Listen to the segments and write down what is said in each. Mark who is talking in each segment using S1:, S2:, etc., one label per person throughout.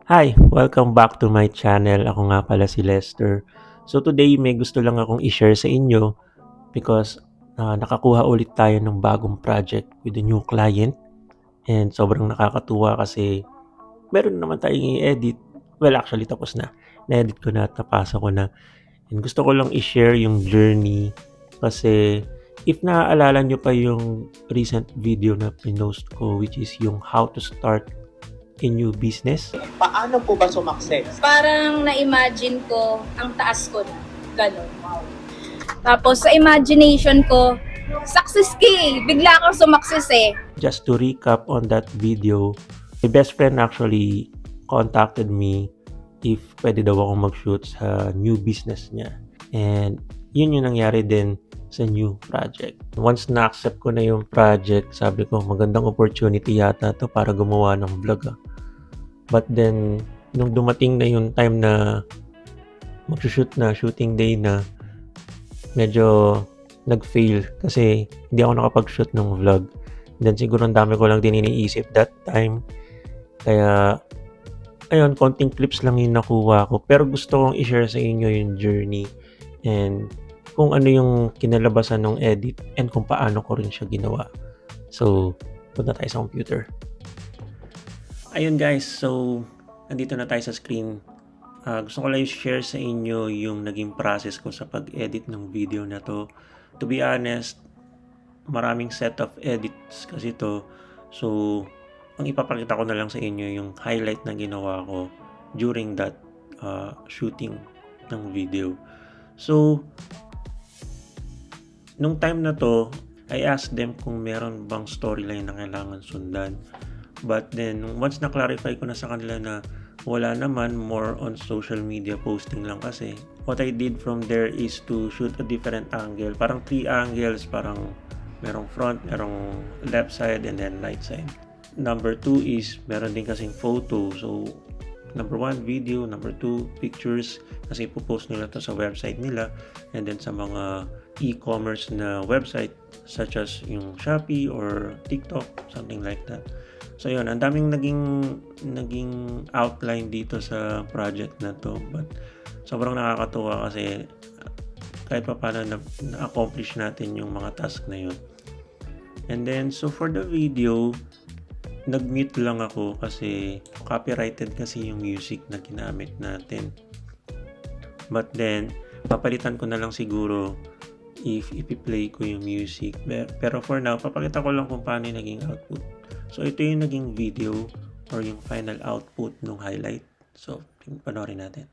S1: Hi! Welcome back to my channel. Ako nga pala si Lester. So today may gusto lang akong i-share sa inyo because nakakuha ulit tayo ng bagong project with a new client and sobrang nakakatuwa kasi meron naman tayong i-edit. Well, actually tapos na. Na-edit ko na at napasa ko na. And gusto ko lang i-share yung journey kasi if naaalala nyo pa yung recent video na pinost ko which is yung how to start a new business.
S2: Paano po ba sumakses?
S3: Parang na-imagine ko, ang taas ko na. Ganon. Tapos sa imagination ko, success key! Bigla akong sumakses eh.
S1: Just to recap on that video, my best friend actually contacted me if pwede daw akong mag-shoot sa new business niya. And yun yung nangyari din sa new project. Once na-accept ko na yung project, sabi ko magandang opportunity yata to para gumawa ng vlog. But then, nung dumating na yung time na mag-shoot na, shooting day na, medyo nag-fail kasi hindi ako nakapag-shoot ng vlog. Then siguro ang dami ko lang din iniisip that time. Kaya, ayun, konting clips lang yung nakuha ko. Pero gusto kong i-share sa inyo yung journey and kung ano yung kinalabasan ng edit and kung paano ko rin siya ginawa. So, punta tayo sa computer. Ayun guys, so nandito na tayo sa screen. Gusto ko lang i-share sa inyo yung naging process ko sa pag-edit ng video na to. To be honest, maraming set of edits kasi to. So, ang ipapakita ko na lang sa inyo yung highlight na ginawa ko during that shooting ng video. So, nung time na to, I asked them kung meron bang storyline na kailangan sundan. But then, once na-clarify ko na sa kanila na wala naman, more on social media posting lang kasi, what I did from there is to shoot a different angle. Parang 3 angles, parang merong front, merong left side, and then right side. Number 2 is, meron din kasing photo. So, number 1, video. Number 2, pictures. Kasi ipopost nila to sa website nila. And then sa mga e-commerce na website, such as yung Shopee or TikTok, something like that. So yun, ang daming naging outline dito sa project na to, but sobrang nakakatuwa kasi kahit pa paano na-accomplish natin yung mga task na yun. And then, so for the video, nag-mute lang ako kasi copyrighted kasi yung music na ginamit natin. But then, papalitan ko na lang siguro if ipi-play ko yung music. Pero for now, papakita ko lang kung paano yung naging output. So, ito yung naging video or yung final output ng highlight. So, panoorin natin.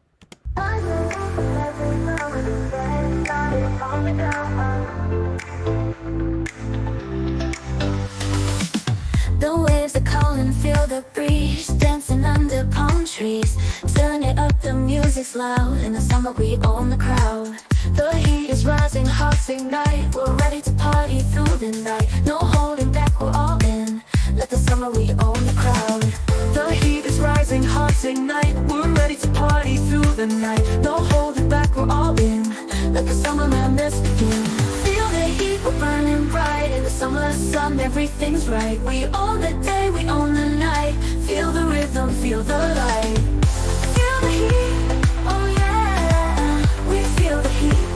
S4: The waves are calling, feel the breeze, dancing under palm trees. Turn it up, the music's loud. In the summer we own the crowd. The heat is rising, hot tonight. We're ready to party through the night. No holding back, we're all in. Let the summer we own the crowd. The heat is rising, hot tonight. We're ready to party through the night. No holding back, we're all in. Let the summer madness begin. Feel the heat, we're burning bright. In the summer sun, everything's right. We own the day, we own the night. Feel the rhythm, feel the light. Feel the heat, oh yeah. We feel the heat.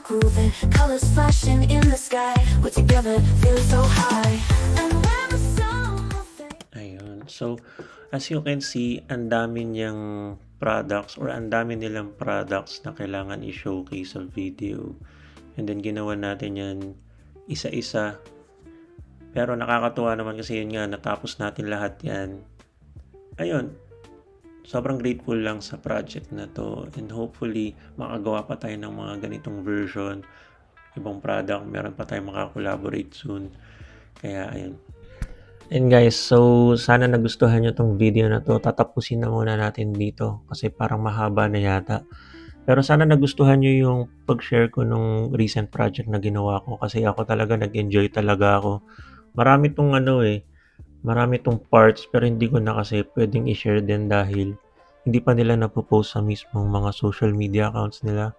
S4: Grooving, colors flashing in the sky. We're together, feel so high. And when the sun
S1: Ayun. So, as you can see, ang dami niyang products or ang dami nilang products na kailangan i-showcase sa video. And then, ginawa natin yan isa-isa. Pero nakakatuwa naman kasi yun nga, natapos natin lahat yan. Ayun. Sobrang grateful lang sa project na to and hopefully makagawa pa tayo ng mga ganitong version, ibang product, meron pa tayong makakollaborate soon. Kaya ayun. And guys, so sana nagustuhan nyo tong video na to. Tatapusin na muna natin dito kasi parang mahaba na yata. Pero sana nagustuhan nyo yung pag-share ko nung recent project na ginawa ko kasi ako talaga nag-enjoy talaga ako. Marami tong marami tong parts pero hindi ko na kasi pwedeng i-share din dahil hindi pa nila napopost sa mismong mga social media accounts nila.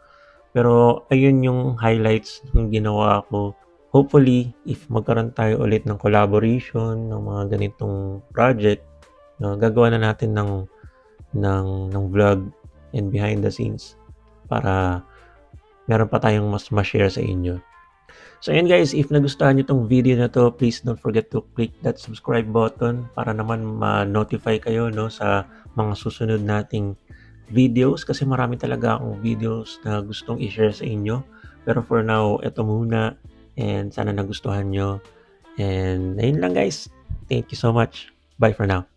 S1: Pero ayun yung highlights ng ginawa ko. Hopefully, if magkaroon tayo ulit ng collaboration ng mga ganitong project, gagawa na natin ng vlog and behind the scenes para meron pa tayong mas ma-share sa inyo. So ayun guys, if nagustuhan nyo tong video na to, please don't forget to click that subscribe button para naman ma-notify kayo sa mga susunod nating videos kasi marami talaga akong videos na gustong i-share sa inyo. Pero for now, ito muna and sana nagustuhan nyo. And ayun lang guys. Thank you so much. Bye for now.